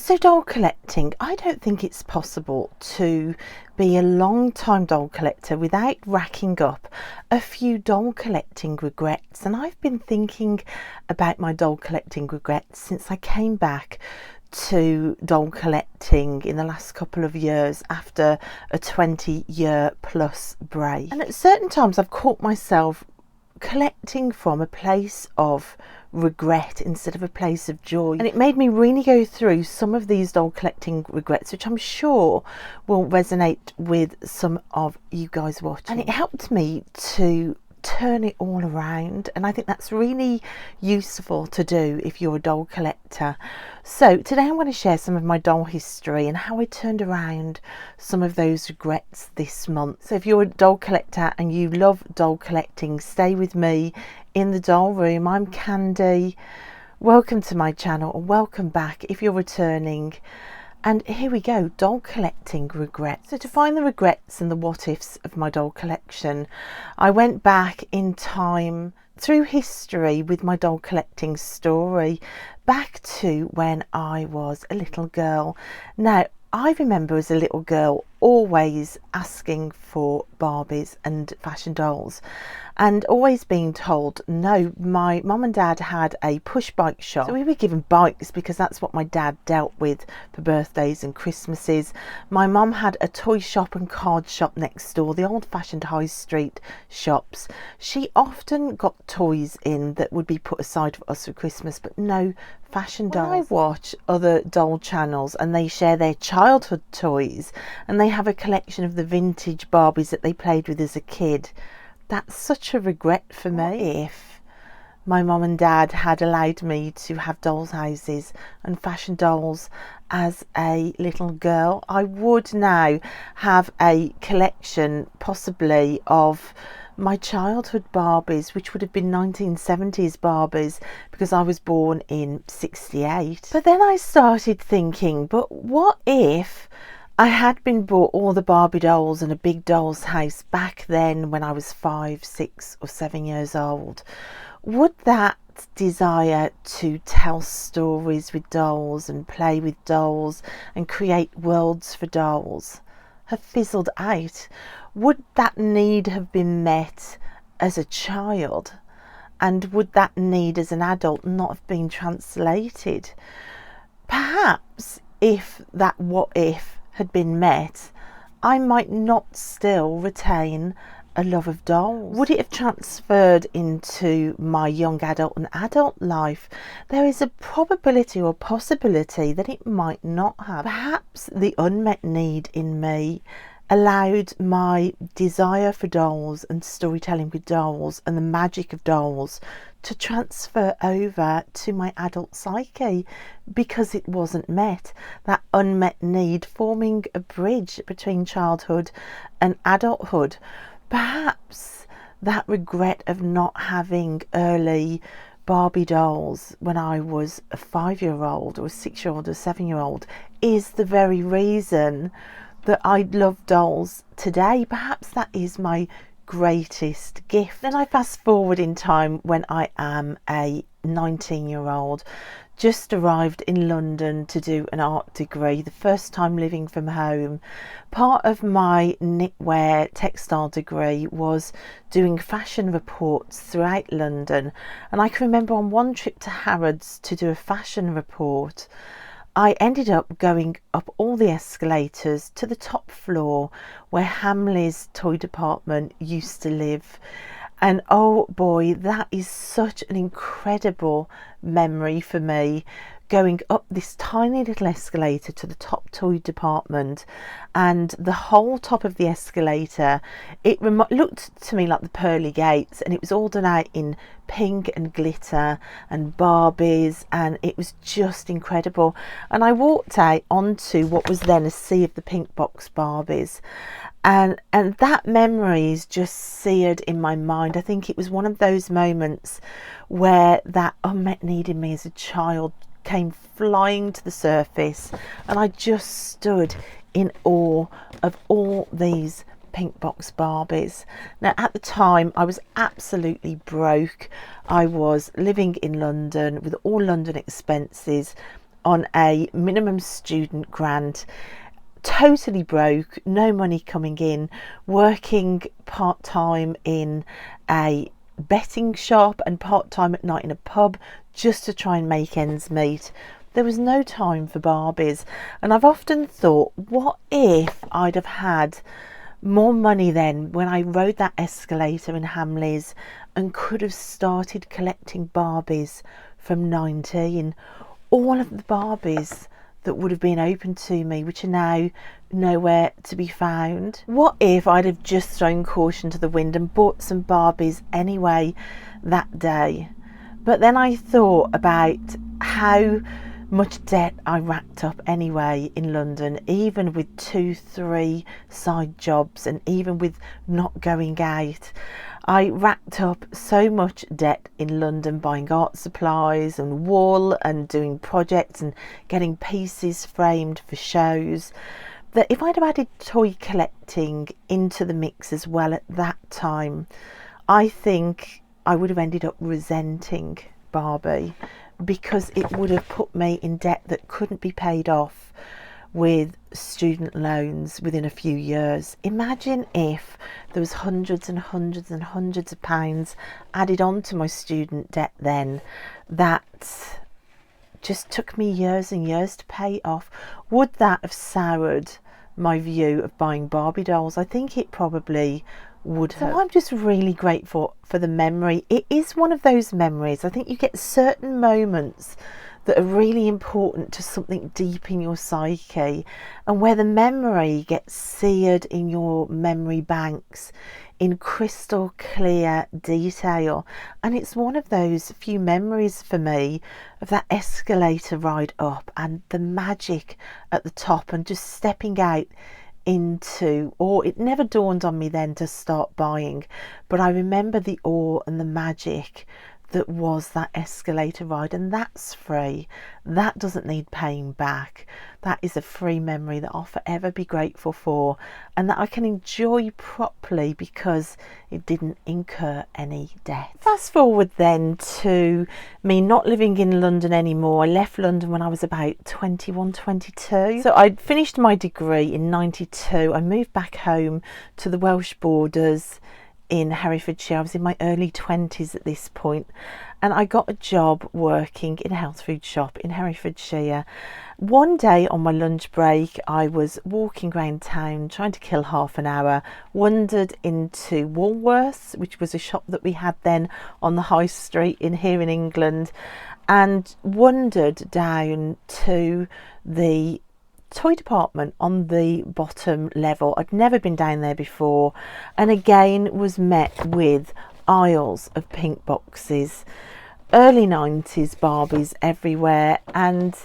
So doll collecting, I don't think it's possible to be a long time doll collector without racking up a few doll collecting regrets. And I've been thinking about my doll collecting regrets since I came back to doll collecting in the last couple of years after a 20-year plus break. And at certain times I've caught myself collecting from a place of regret instead of a place of joy, and it made me really go through some of these doll collecting regrets, which I'm sure will resonate with some of you guys watching, and it helped me to turn it all around, and I think that's really useful to do if you're a doll collector. So today I'm going to share some of my doll history and how I turned around some of those regrets this month. So if you're a doll collector and you love doll collecting, stay with me in the doll room. I'm Candy. Welcome to my channel, or welcome back if you're returning. And here we go, doll collecting regrets. So to find the regrets and the what ifs of my doll collection, I went back in time through history with my doll collecting story, back to when I was a little girl. Now, I remember as a little girl always asking for Barbies and fashion dolls, and always being told no. My mum and dad had a push bike shop, so we were given bikes because that's what my dad dealt with for birthdays and Christmases. My mum had a toy shop and card shop next door, the old-fashioned high street shops. She often got toys in that would be put aside for us for Christmas, but no fashion dolls. When I watch other doll channels and they share their childhood toys and they have a collection of the vintage Barbies that they played with as a kid, that's such a regret for me. What if my mum and dad had allowed me to have dolls' houses and fashion dolls as a little girl? I would now have a collection possibly of my childhood Barbies, which would have been 1970s Barbies because I was born in 68. But then I started thinking, but what if I had been bought all the Barbie dolls and a big doll's house back then when I was 5, 6 or 7 years old? Would that desire to tell stories with dolls and play with dolls and create worlds for dolls have fizzled out? Would that need have been met as a child? And would that need as an adult not have been translated? Perhaps if that what if had been met, I might not still retain a love of dolls. Would it have transferred into my young adult and adult life? There is a probability or possibility that it might not have. Perhaps the unmet need in me allowed my desire for dolls and storytelling with dolls and the magic of dolls to transfer over to my adult psyche because it wasn't met. That unmet need forming a bridge between childhood and adulthood. Perhaps that regret of not having early Barbie dolls when I was a 5-year-old or a 6-year-old or a 7-year-old is the very reason that I love dolls today. Perhaps that is my greatest gift. Then I fast forward in time when I am a 19-year-old, just arrived in London to do an art degree, the first time living from home. Part of my knitwear textile degree was doing fashion reports throughout London, and I can remember on one trip to Harrods to do a fashion report, I ended up going up all the escalators to the top floor where Hamley's toy department used to live. And oh boy, that is such an incredible memory for me, going up this tiny little escalator to the top toy department, and the whole top of the escalator, it looked to me like the pearly gates, and it was all done out in pink and glitter and Barbies, and it was just incredible. And I walked out onto what was then a sea of the pink box Barbies, and that memory is just seared in my mind. I think it was one of those moments where that unmet need in me as a child came flying to the surface, and I just stood in awe of all these pink box Barbies. Now at the time I was absolutely broke. I was living in London with all London expenses, on a minimum student grant, totally broke, no money coming in, working part-time in a betting shop and part-time at night in a pub just to try and make ends meet. There was no time for Barbies, and I've often thought, what if I'd have had more money then when I rode that escalator in Hamleys and could have started collecting Barbies from 19. All of the Barbies that would have been open to me, which are now nowhere to be found. What if I'd have just thrown caution to the wind and bought some Barbies anyway that day? But then I thought about how much debt I racked up anyway in London, even with 2-3 side jobs and even with not going out. I racked up so much debt in London buying art supplies and wool and doing projects and getting pieces framed for shows, that if I'd have added toy collecting into the mix as well at that time, I think I would have ended up resenting Barbie, because it would have put me in debt that couldn't be paid off with student loans within a few years. Imagine if there was hundreds and hundreds and hundreds of pounds added on to my student debt then, that just took me years and years to pay off. Would that have soured my view of buying Barbie dolls? I think it probably would have. So I'm just really grateful for the memory. It is one of those memories. I think you get certain moments that are really important to something deep in your psyche, and where the memory gets seared in your memory banks in crystal clear detail. And it's one of those few memories for me of that escalator ride up and the magic at the top, and just stepping out into, or it never dawned on me then to start buying, but I remember the awe and the magic that was that escalator ride. And that's free. That doesn't need paying back. That is a free memory that I'll forever be grateful for, and that I can enjoy properly because it didn't incur any debt. Fast forward then to me not living in London anymore. I left London when I was about 21, 22. So I'd finished my degree in 92. I moved back home to the Welsh borders in Herefordshire. I was in my early 20s at this point, and I got a job working in a health food shop in Herefordshire. One day on my lunch break, I was walking around town trying to kill half an hour, wandered into Woolworths, which was a shop that we had then on the high street here in England, and wandered down to the toy department on the bottom level. I'd never been down there before, and again was met with aisles of pink boxes, early 90s Barbies everywhere. And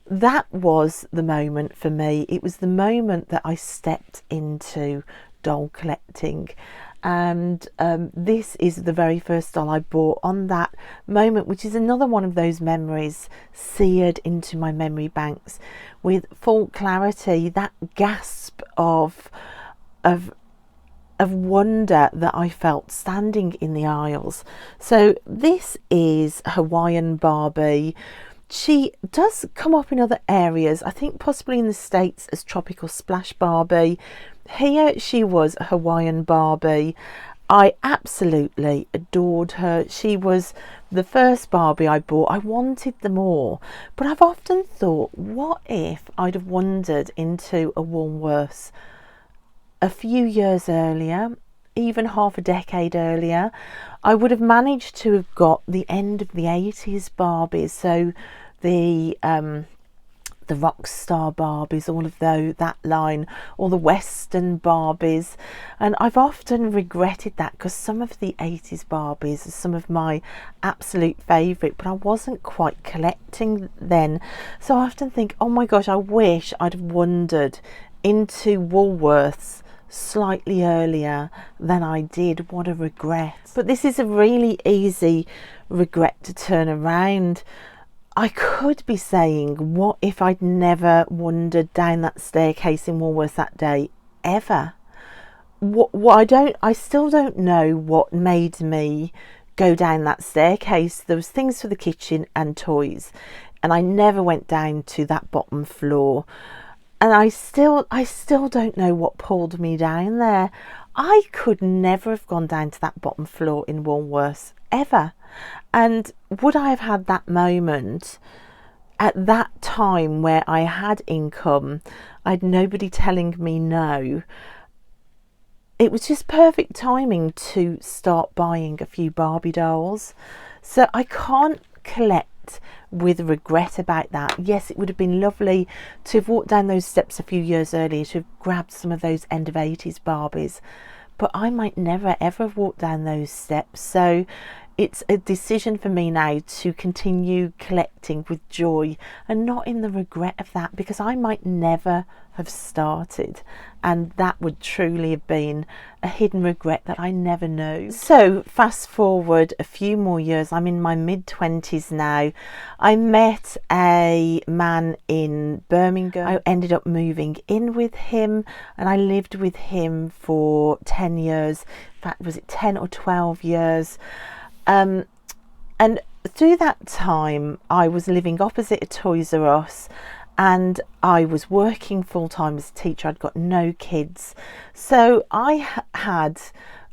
that was the moment for me. It was the moment that I stepped into doll collecting, and this is the very first doll I bought on that moment, which is another one of those memories seared into my memory banks with full clarity. That gasp of wonder that I felt standing in the aisles. So this is Hawaiian Barbie. She does come up in other areas, I think possibly in the States as Tropical Splash Barbie. Here she was Hawaiian Barbie. I absolutely adored her. She was the first Barbie I bought. I wanted them all, but I've often thought, what if I'd have wandered into a Woolworths a few years earlier, even half a decade earlier? I would have managed to have got the end of the 80s Barbies, so the rock star Barbies, all of that line, all the Western Barbies. And I've often regretted that, because some of the 80s Barbies are some of my absolute favourite, but I wasn't quite collecting then. So I often think, oh my gosh, I wish I'd have wandered into Woolworths slightly earlier than I did. What a regret. But this is a really easy regret to turn around. I could be saying, what if I'd never wandered down that staircase in Woolworths that day, ever? I still don't know what made me go down that staircase. There was things for the kitchen and toys. and I never went down to that bottom floor. And I still don't know what pulled me down there. I could never have gone down to that bottom floor in Woolworths ever. And would I have had that moment at that time where I had income? I had nobody telling me no. It was just perfect timing to start buying a few Barbie dolls. So I can't collect with regret about that. Yes, it would have been lovely to have walked down those steps a few years earlier, to have grabbed some of those end of 80s Barbies, but I might never ever have walked down those steps. So it's a decision for me now to continue collecting with joy and not in the regret of that, because I might never have started, and that would truly have been a hidden regret that I never knew. So fast forward a few more years, I'm in my mid-20s now. I met a man in Birmingham. I ended up moving in with him, and I lived with him for 10 years. In fact, was it 10 or 12 years? And through that time I was living opposite a Toys R Us, and I was working full-time as a teacher. I'd got no kids, so I had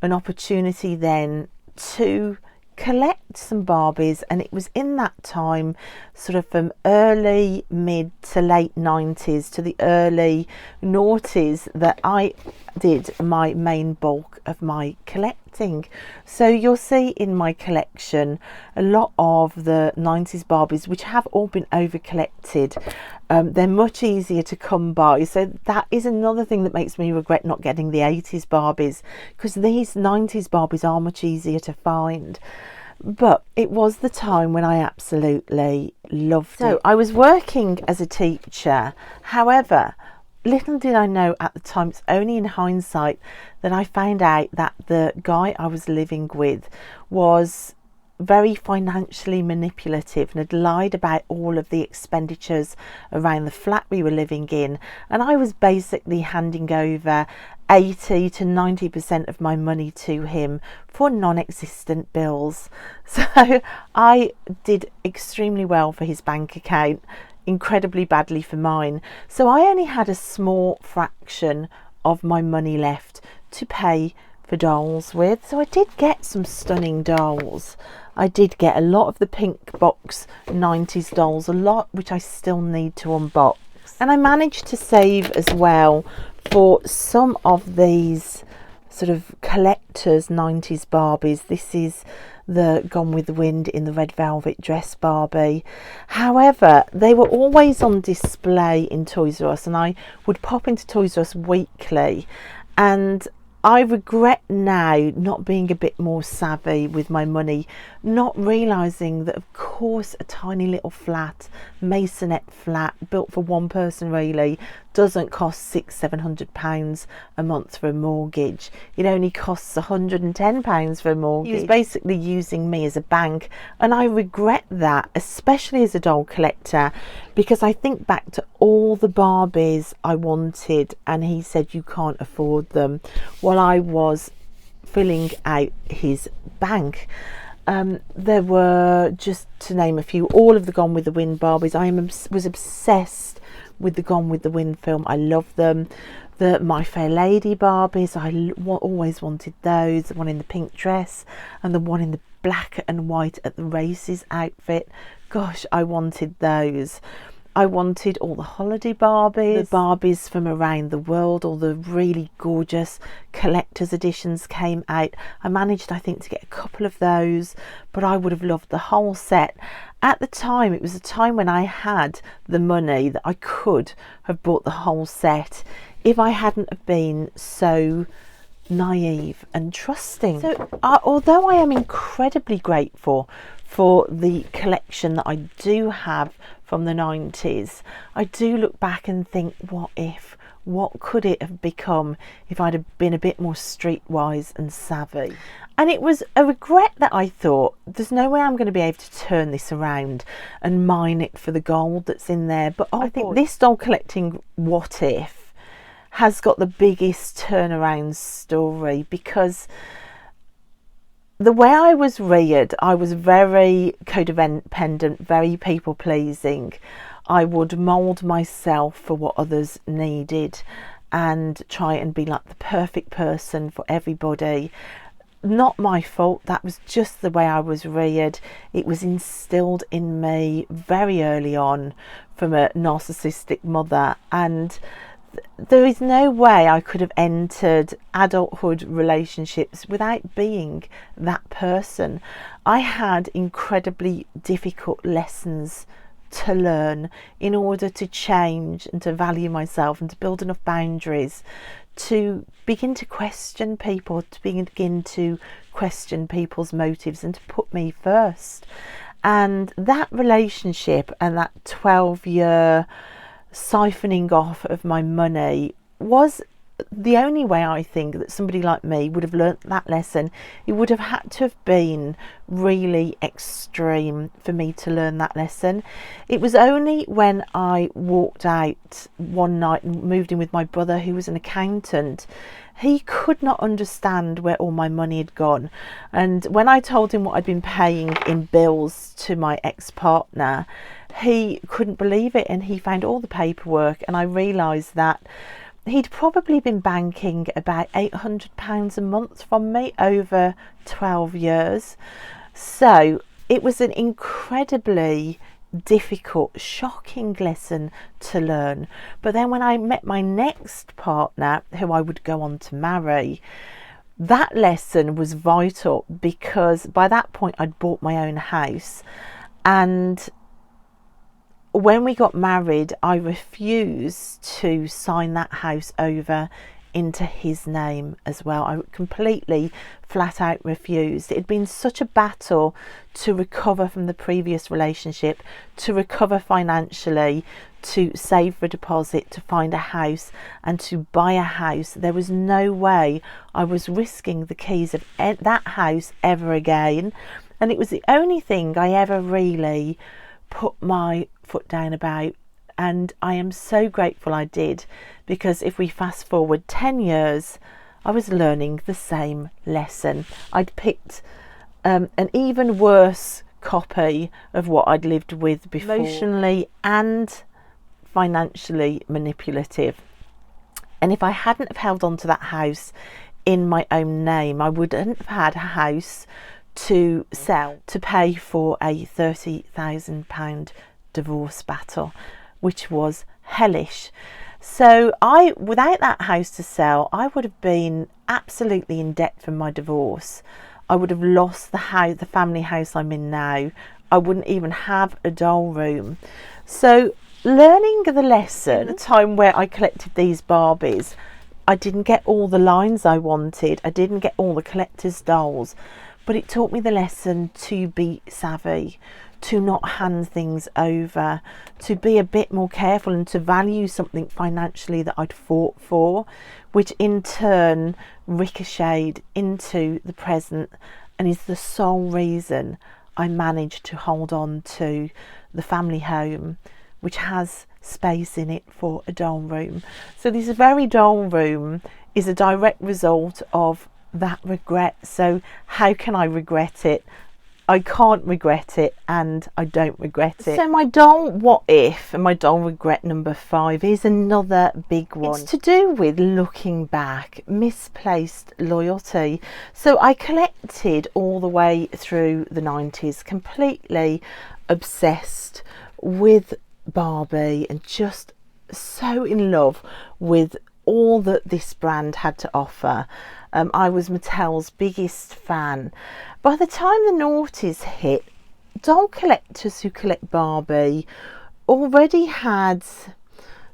an opportunity then to collect some Barbies, and it was in that time, sort of from early mid to late 90s to the early noughties, that I did my main bulk of my collecting. So you'll see in my collection a lot of the 90s Barbies, which have all been over collected. They're much easier to come by, so that is another thing that makes me regret not getting the 80s Barbies, because these 90s Barbies are much easier to find. But it was the time when I absolutely loved it. So I was working as a teacher. However, little did I know at the time, it's only in hindsight that I found out that the guy I was living with was very financially manipulative and had lied about all of the expenditures around the flat we were living in, and I was basically handing over 80 to 90% of my money to him for non-existent bills. So I did extremely well for his bank account, incredibly badly for mine. So I only had a small fraction of my money left to pay for dolls with. So I did get some stunning dolls. I did get a lot of the pink box 90s dolls, a lot which I still need to unbox. And I managed to save as well for some of these sort of collectors 90s Barbies. This is the Gone with the Wind in the red velvet dress Barbie. However, they were always on display in Toys R Us, and I would pop into Toys R Us weekly, and I regret now not being a bit more savvy with my money, not realising that of course a tiny little flat, masonette flat, built for one person really, doesn't cost £600-700 a month for a mortgage. It only costs £110 for a mortgage. He was basically using me as a bank, and I regret that, especially as a doll collector, because I think back to all the Barbies I wanted and he said you can't afford them, while I was filling out his bank. There were, just to name a few, all of the Gone with the Wind Barbies. I was obsessed with the Gone with the Wind film. I love them. The My Fair Lady Barbies, I always wanted those. The one in the pink dress and the one in the black and white at the races outfit. Gosh, I wanted those. I wanted all the holiday Barbies, the Barbies from around the world. All the really gorgeous collector's editions came out. I managed, I think, to get a couple of those, but I would have loved the whole set. At the time, it was a time when I had the money that I could have bought the whole set if I hadn't have been so naive and trusting. So although I am incredibly grateful for the collection that I do have from the 90s, I do look back and think, what could it have become if I'd have been a bit more streetwise and savvy? And it was a regret that I thought, there's no way I'm going to be able to turn this around and mine it for the gold that's in there. But I think this doll collecting what if has got the biggest turnaround story, because the way I was reared, I was very codependent, very people pleasing. I would mould myself for what others needed and try and be like the perfect person for everybody. Not my fault, that was just the way I was reared. It was instilled in me very early on from a narcissistic mother, and there is no way I could have entered adulthood relationships without being that person. I had incredibly difficult lessons to learn in order to change and to value myself and to build enough boundaries to begin to question people, to begin to question people's motives and to put me first. And that relationship and that 12-year siphoning off of my money was the only way I think that somebody like me would have learnt that lesson. It would have had to have been really extreme for me to learn that lesson. It was only when I walked out one night and moved in with my brother, who was an accountant. He could not understand where all my money had gone. And when I told him what I'd been paying in bills to my ex-partner, he couldn't believe it, and he found all the paperwork, and I realised that he'd probably been banking about £800 a month from me over 12 years. So it was an incredibly difficult, shocking lesson to learn. But then when I met my next partner, who I would go on to marry, that lesson was vital, because by that point I'd bought my own house, and when we got married, I refused to sign that house over into his name as well. I completely flat out refused. It had been such a battle to recover from the previous relationship, to recover financially, to save for a deposit, to find a house and to buy a house. There was no way I was risking the keys of that house ever again. And it was the only thing I ever really put my foot down about, and I am so grateful I did, because if we fast forward 10 years, I was learning the same lesson. I'd picked an even worse copy of what I'd lived with before, emotionally and financially manipulative. And if I hadn't have held on to that house in my own name, I wouldn't have had a house to sell to pay for a £30,000 divorce battle, which was hellish. So without that house to sell, I would have been absolutely in debt from my divorce. I would have lost the house, the family house I'm in now. I wouldn't even have a doll room. So learning the lesson, the time where I collected these Barbies, I didn't get all the lines I wanted. I didn't get all the collector's dolls. But it taught me the lesson to be savvy, to not hand things over, to be a bit more careful and to value something financially that I'd fought for, which in turn ricocheted into the present and is the sole reason I managed to hold on to the family home, which has space in it for a doll room. So this very doll room is a direct result of that regret. So how can I regret it? I can't regret it, and I don't regret it. So my doll what if and my doll regret number 5 is another big one. It's to do with looking back, misplaced loyalty. So I collected all the way through the 90s, completely obsessed with Barbie and just so in love with all that this brand had to offer. I was Mattel's biggest fan. By the time the noughties hit, doll collectors who collect Barbie already had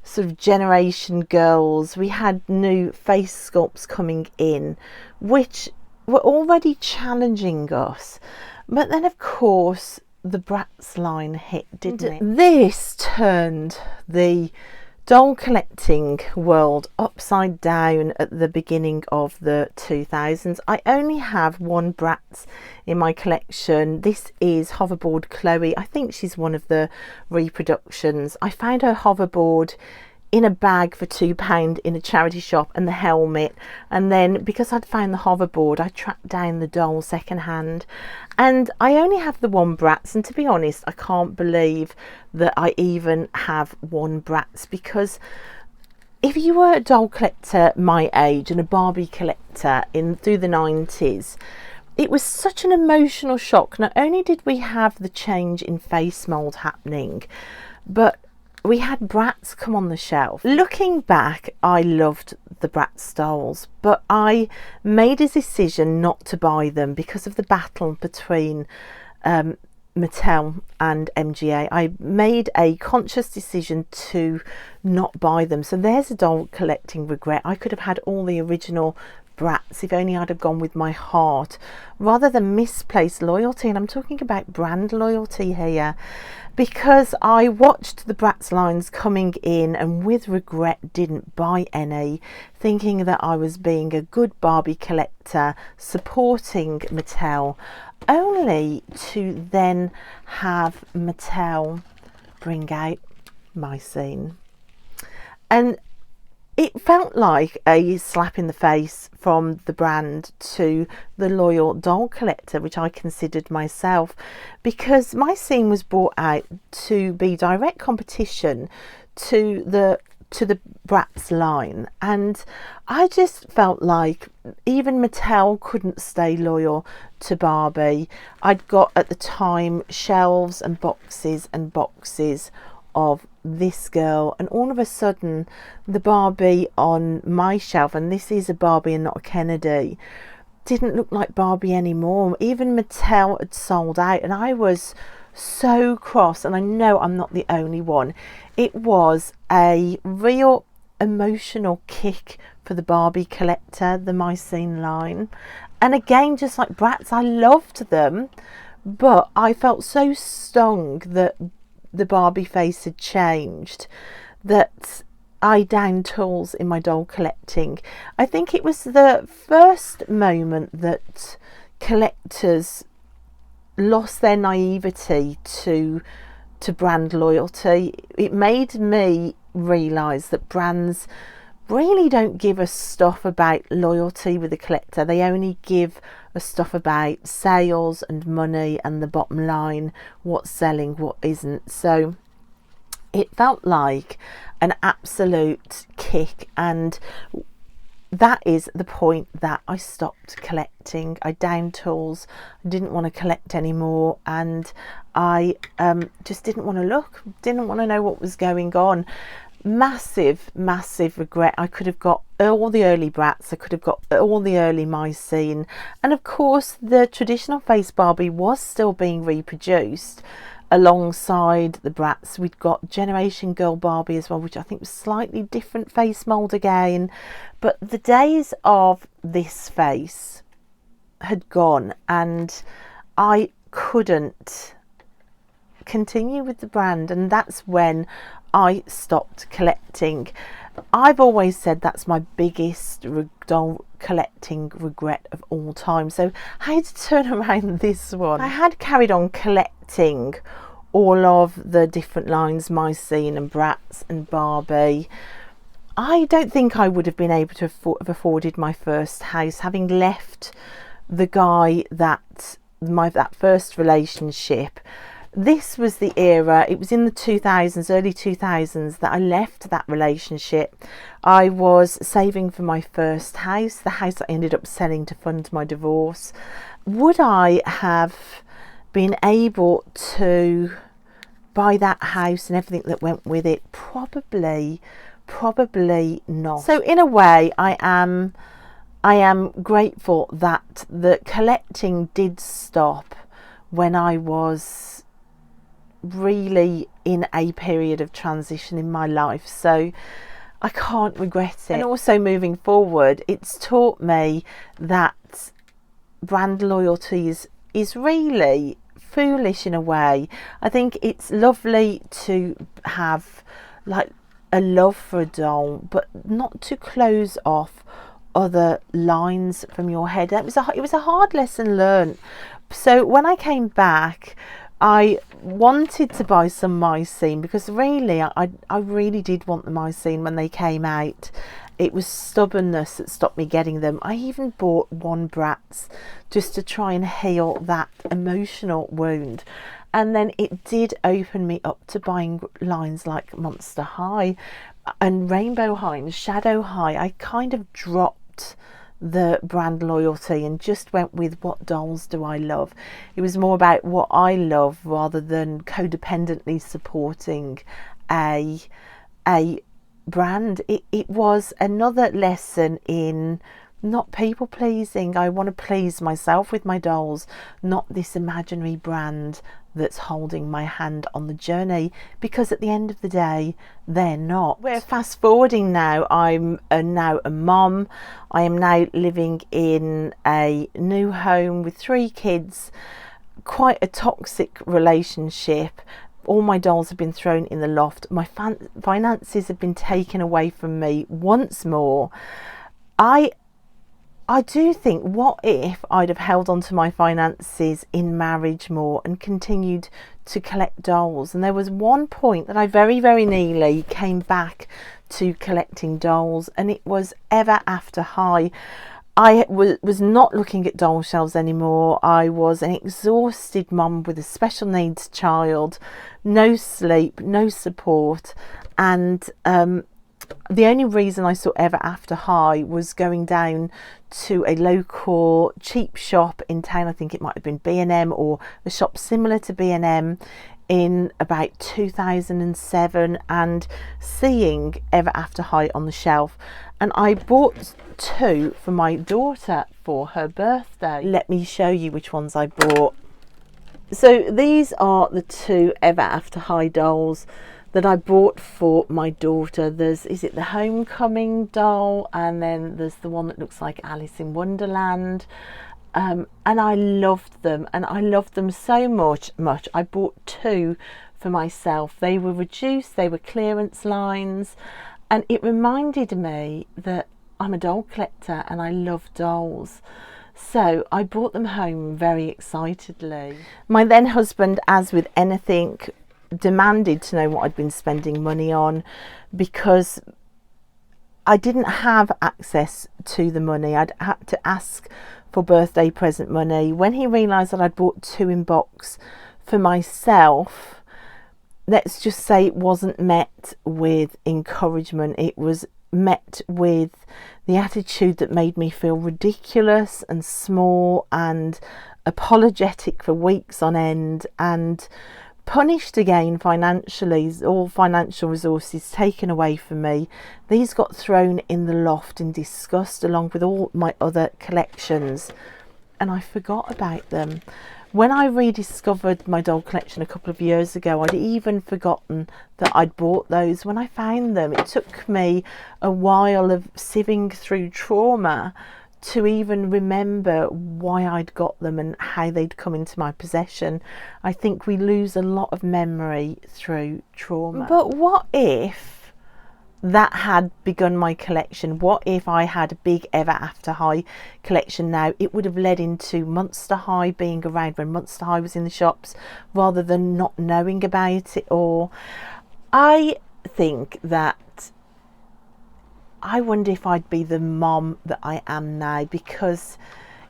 sort of generation girls. We had new face sculpts coming in, which were already challenging us. But then, of course, the Bratz line hit, didn't it? This turned the doll collecting world upside down at the beginning of the 2000s. I only have one Bratz in my collection. This is hoverboard Chloe. I think she's one of the reproductions. I found her hoverboard in a bag for £2 in a charity shop, and the helmet. And then because I'd found the hoverboard, I tracked down the doll second hand. And I only have the one Bratz, and to be honest, I can't believe that I even have one Bratz, because if you were a doll collector my age and a Barbie collector through the 90s, it was such an emotional shock. Not only did we have the change in face mould happening, but we had Bratz come on the shelf. Looking back, I loved the Bratz dolls, but I made a decision not to buy them because of the battle between Mattel and MGA. I made a conscious decision to not buy them. So there's a doll collecting regret. I could have had all the original Bratz if only I'd have gone with my heart rather than misplaced loyalty. And I'm talking about brand loyalty here, because I watched the Bratz lines coming in and with regret didn't buy any, thinking that I was being a good Barbie collector supporting Mattel, only to then have Mattel bring out my scene. And it felt like a slap in the face from the brand to the loyal doll collector, which I considered myself, because my scene was brought out to be direct competition to the Bratz line, and I just felt like even Mattel couldn't stay loyal to Barbie. I'd got at the time shelves and boxes of this girl, and all of a sudden the Barbie on my shelf, and this is a Barbie and not a Kennedy, didn't look like Barbie anymore. Even Mattel had sold out, and I was so cross, and I know I'm not the only one. It was a real emotional kick for the Barbie collector, the My Scene line. And again, just like Bratz, I loved them, but I felt so stung that the Barbie face had changed that I downed tools in my doll collecting. I think it was the first moment that collectors lost their naivety to brand loyalty. It made me realise that brands really don't give a stuff about loyalty with the collector. They only give a stuff about sales and money and the bottom line, what's selling, what isn't. So it felt like an absolute kick, and that is the point that I stopped collecting. I downed tools, I didn't want to collect anymore, and I just didn't want to look, didn't want to know what was going on. Massive regret. I could have got all the early Bratz, I could have got all the early My Scene, and of course the traditional face Barbie was still being reproduced alongside the Bratz. We'd got Generation Girl Barbie as well, which I think was slightly different face mould again, but the days of this face had gone, and I couldn't continue with the brand, and that's when I stopped collecting. I've always said that's my biggest doll collecting regret of all time. So I had to turn around this one. I had carried on collecting all of the different lines, My Scene and Bratz and Barbie. I don't think I would have been able to have afforded my first house, having left the guy that first relationship. This was the era, it was in the 2000s, early 2000s, that I left that relationship. I was saving for my first house, the house I ended up selling to fund my divorce. Would I have been able to buy that house and everything that went with it? Probably not. So in a way, I am grateful that the collecting did stop when I was really in a period of transition in my life, so I can't regret it. And also moving forward, it's taught me that brand loyalty is really foolish in a way. I think it's lovely to have like a love for a doll, but not to close off other lines from your head. It was a hard lesson learned. So when I came back, I wanted to buy some mycene because really I really did want the mycene when they came out. It was stubbornness that stopped me getting them. I even bought one Bratz just to try and heal that emotional wound. And then it did open me up to buying lines like Monster High and Rainbow High and Shadow High. I kind of dropped the brand loyalty and just went with what dolls do I love. It was more about what I love rather than codependently supporting a brand. It was another lesson in not people pleasing. I want to please myself with my dolls, not this imaginary brand that's holding my hand on the journey, because at the end of the day they're not. We're fast forwarding now. I'm now a mom. I am now living in a new home with 3 kids, quite a toxic relationship. All my dolls have been thrown in the loft. My finances have been taken away from me once more. I do think, what if I'd have held on to my finances in marriage more and continued to collect dolls? And there was one point that I very, very nearly came back to collecting dolls, and it was Ever After High. I was not looking at doll shelves anymore. I was an exhausted mum with a special needs child, no sleep, no support, and the only reason I saw Ever After High was going down to a local cheap shop in town. I think it might have been B&M or a shop similar to B&M in about 2007 and seeing Ever After High on the shelf. And I bought 2 for my daughter for her birthday. Let me show you which ones I bought. So these are the 2 Ever After High dolls that I bought for my daughter. Is it the Homecoming doll, and then there's the one that looks like Alice in Wonderland, and I loved them, and I loved them so much. I bought 2 for myself. They were reduced, they were clearance lines, and it reminded me that I'm a doll collector and I love dolls. So I brought them home very excitedly. My then husband, as with anything, demanded to know what I'd been spending money on, because I didn't have access to the money. I'd had to ask for birthday present money. When he realised that I'd bought 2 in box for myself, let's just say it wasn't met with encouragement. It was met with the attitude that made me feel ridiculous and small and apologetic for weeks on end, and punished again financially. All financial resources taken away from me. These got thrown in the loft in disgust along with all my other collections, and I forgot about them. When I rediscovered my doll collection a couple of years ago, I'd even forgotten that I'd bought those. When I found them, it took me a while of sieving through trauma to even remember why I'd got them and how they'd come into my possession. I think we lose a lot of memory through trauma. But what if that had begun my collection? What if I had a big Ever After High collection now? It would have led into Monster High being around when Monster High was in the shops, rather than not knowing about it. Or I think that I wonder if I'd be the mom that I am now, because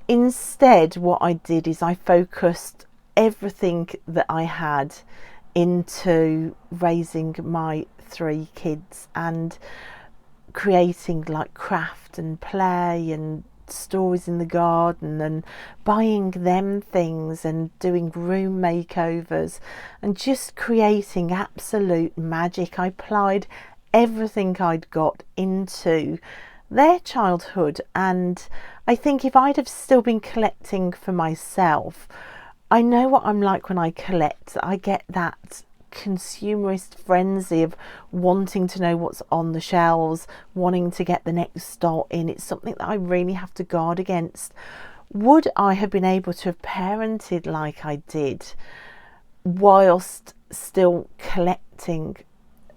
instead what I did is I focused everything that I had into raising my 3 kids and creating like craft and play and stories in the garden and buying them things and doing room makeovers and just creating absolute magic. I applied everything I'd got into their childhood, and I think if I'd have still been collecting for myself, I know what I'm like when I collect. I get that consumerist frenzy of wanting to know what's on the shelves, wanting to get the next doll in. It's something that I really have to guard against. Would I have been able to have parented like I did whilst still collecting?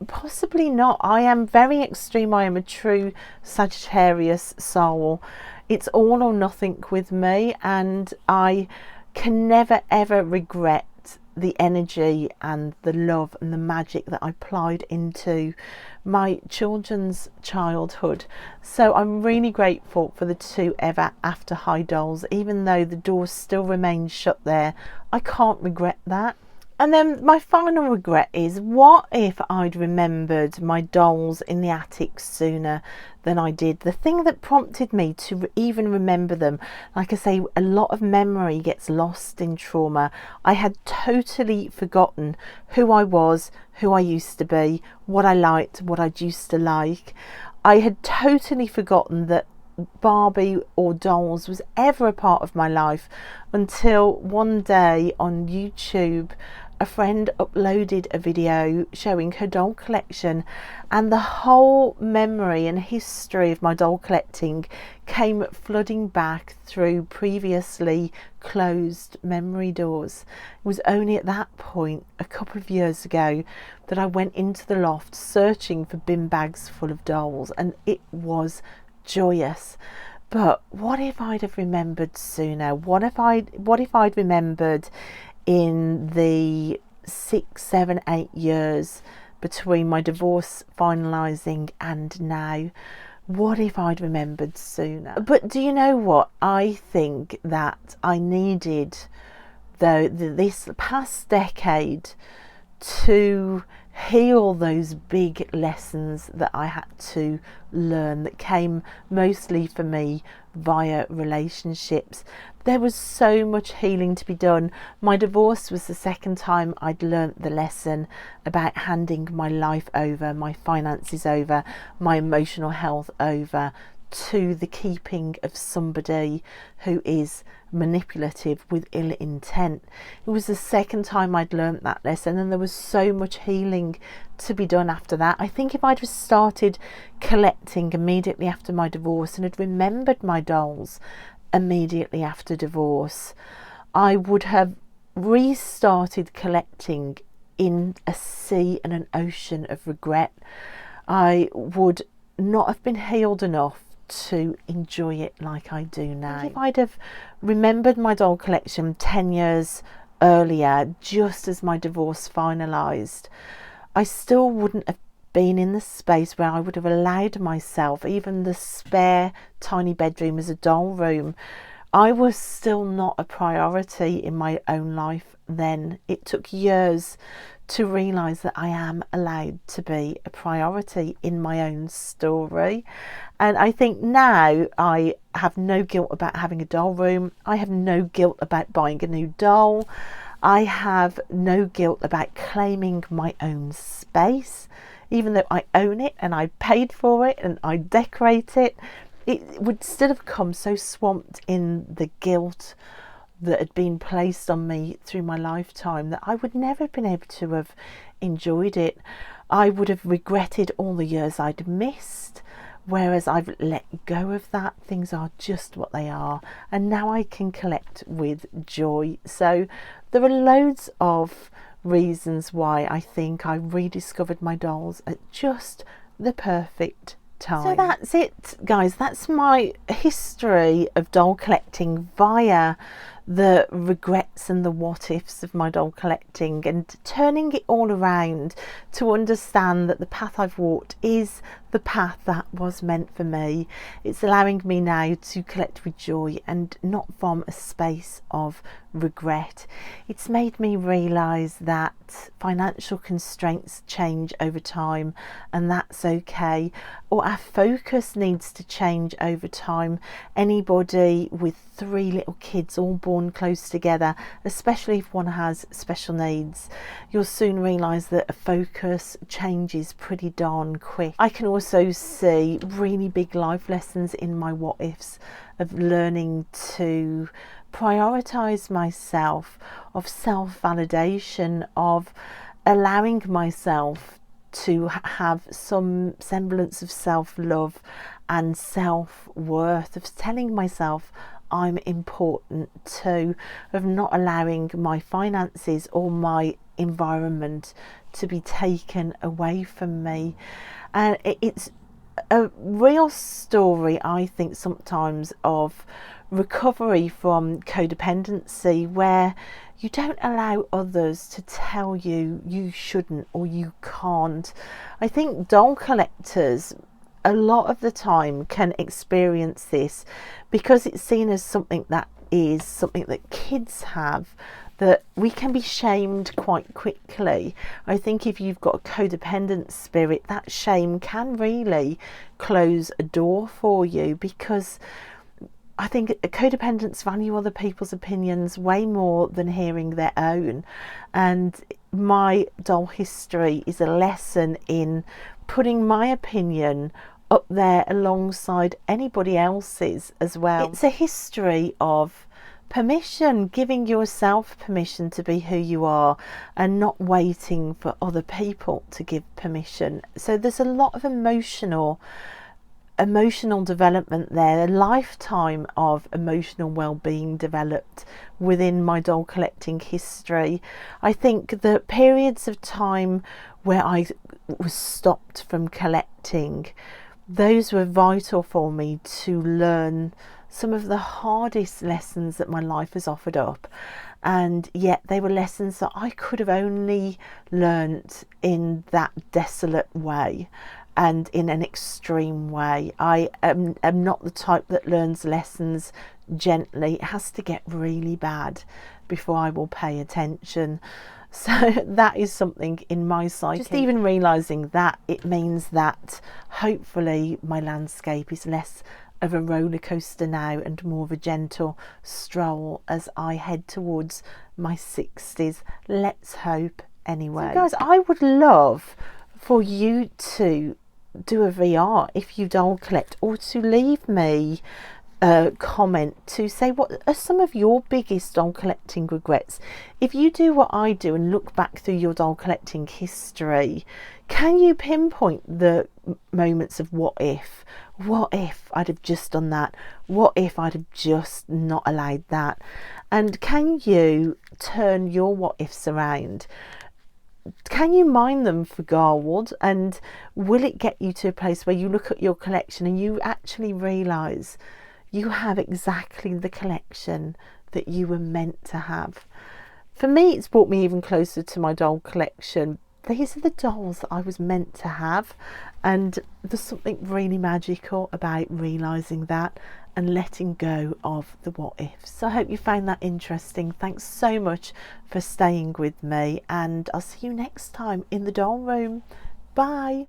Possibly not. I am very extreme. I am a true Sagittarius soul. It's all or nothing with me, and I can never ever regret the energy and the love and the magic that I applied into my children's childhood. So I'm really grateful for the 2 Ever After High dolls. Even though the door still remains shut there, I can't regret that. And then my final regret is, what if I'd remembered my dolls in the attic sooner than I did? The thing that prompted me to even remember them, like I say, a lot of memory gets lost in trauma. I had totally forgotten who I was, who I used to be, what I liked, what I used to like. I had totally forgotten that Barbie or dolls was ever a part of my life, until one day on YouTube a friend uploaded a video showing her doll collection, and the whole memory and history of my doll collecting came flooding back through previously closed memory doors. It was only at that point, a couple of years ago, that I went into the loft searching for bin bags full of dolls, and it was joyous. But what if I'd have remembered sooner? What if I'd remembered in the 6, 7, 8 years between my divorce finalising and now? What if I'd remembered sooner? But do you know what? I think that I needed, though, this past decade to heal those big lessons that I had to learn, that came mostly for me via relationships. There was so much healing to be done. My divorce was the second time I'd learnt the lesson about handing my life over, my finances over, my emotional health over to the keeping of somebody who is manipulative with ill intent. It was the second time I'd learnt that lesson, and there was so much healing to be done after that. I think if I'd just started collecting immediately after my divorce and had remembered my dolls immediately after divorce, I would have restarted collecting in a sea and an ocean of regret. I would not have been healed enough to enjoy it like I do now. If I'd have remembered my doll collection 10 years earlier, just as my divorce finalised, I still wouldn't have been in the space where I would have allowed myself even the spare tiny bedroom as a doll room. I was still not a priority in my own life then. It took years to realise that I am allowed to be a priority in my own story. And I think now I have no guilt about having a doll room. I have no guilt about buying a new doll. I have no guilt about claiming my own space. Even though I own it and I paid for it and I decorate it, it would still have come so swamped in the guilt that had been placed on me through my lifetime that I would never have been able to have enjoyed it. I would have regretted all the years I'd missed, whereas I've let go of that. Things are just what they are, and now I can collect with joy. So there are loads of reasons why I think I rediscovered my dolls at just the perfect time. So that's it, guys. That's my history of doll collecting via the regrets and the what ifs of my doll collecting, and turning it all around to understand that the path I've walked is the path that was meant for me. It's allowing me now to collect with joy and not from a space of regret. It's made me realise that financial constraints change over time, and that's okay. Or our focus needs to change over time. Anybody with 3 little kids all born close together, especially if one has special needs, you'll soon realise that a focus changes pretty darn quick. I can also see really big life lessons in my what ifs of learning to prioritise myself, of self-validation, of allowing myself to have some semblance of self-love and self-worth, of telling myself I'm important too, of not allowing my finances or my environment to be taken away from me. And it's a real story, I think, sometimes of recovery from codependency, where you don't allow others to tell you you shouldn't or you can't. I think doll collectors a lot of the time can experience this because it's seen as something that is something that kids have, that we can be shamed quite quickly. I think if you've got a codependent spirit, that shame can really close a door for you, because I think codependents value other people's opinions way more than hearing their own. And my doll history is a lesson in putting my opinion up there alongside anybody else's as well. It's a history of permission, giving yourself permission to be who you are and not waiting for other people to give permission. So there's a lot of emotional development there, a lifetime of emotional well-being developed within my doll collecting history. I think the periods of time where I was stopped from collecting, those were vital for me to learn some of the hardest lessons that my life has offered up, and yet they were lessons that I could have only learnt in that desolate way and in an extreme way. I am not the type that learns lessons gently. It has to get really bad before I will pay attention. So that is something in my psyche. Just even realising that, it means that hopefully my landscape is less of a roller coaster now and more of a gentle stroll as I head towards my 60s. Let's hope anyway. So guys, I would love for you to do a VR if you doll collect, or to leave me a comment to say what are some of your biggest doll collecting regrets. If you do what I do and look back through your doll collecting history, can you pinpoint the moments of what if I'd have just done that, what if I'd have just not allowed that, and can you turn your what ifs around? Can you mine them for Garwood, and will it get you to a place where you look at your collection and you actually realise you have exactly the collection that you were meant to have? For me, it's brought me even closer to my doll collection. These are the dolls that I was meant to have, and there's something really magical about realising that and letting go of the what ifs. So I hope you found that interesting. Thanks so much for staying with me, and I'll see you next time in the doll room. Bye.